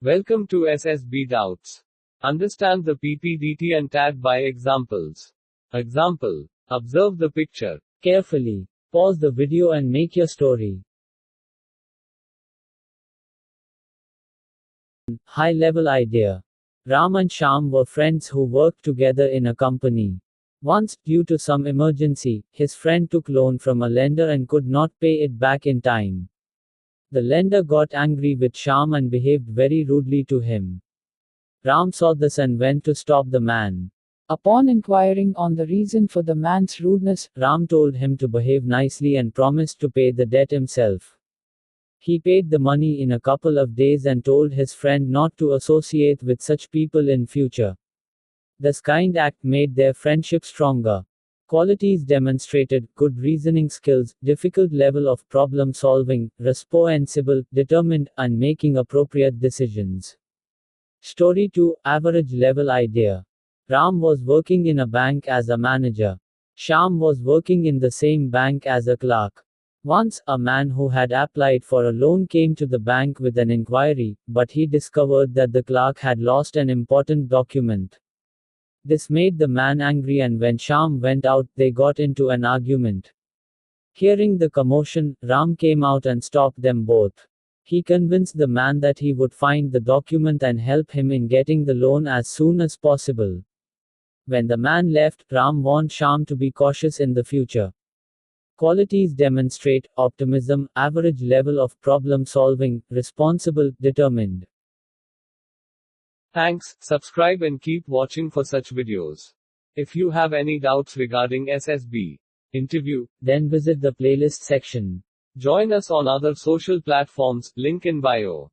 Welcome to SSB Doubts. Understand the PPDT and TAT by examples. Example. Observe the picture carefully. Pause the video and make your story. High-level idea. Ram and Shyam were friends who worked together in a company. Once, due to some emergency, his friend took loan from a lender and could not pay it back in time. The lender got angry with Shyam and behaved very rudely to him. Ram saw this and went to stop the man. Upon inquiring on the reason for the man's rudeness, Ram told him to behave nicely and promised to pay the debt himself. He paid the money in a couple of days and told his friend not to associate with such people in future. This kind act made their friendship stronger. Qualities demonstrated: good reasoning skills, difficult level of problem solving, responsible, determined, and making appropriate decisions. Story 2. Average level idea. Ram was working in a bank as a manager. Shyam was working in the same bank as a clerk. Once, a man who had applied for a loan came to the bank with an inquiry, but he discovered that the clerk had lost an important document. This made the man angry, and when Shyam went out, they got into an argument. Hearing the commotion, Ram came out and stopped them both. He convinced the man that he would find the document and help him in getting the loan as soon as possible. When the man left, Ram warned Shyam to be cautious in the future. Qualities demonstrate: optimism, average level of problem solving, responsible, determined. Thanks, subscribe and keep watching for such videos. If you have any doubts regarding SSB interview, then visit the playlist section. Join us on other social platforms, link in bio.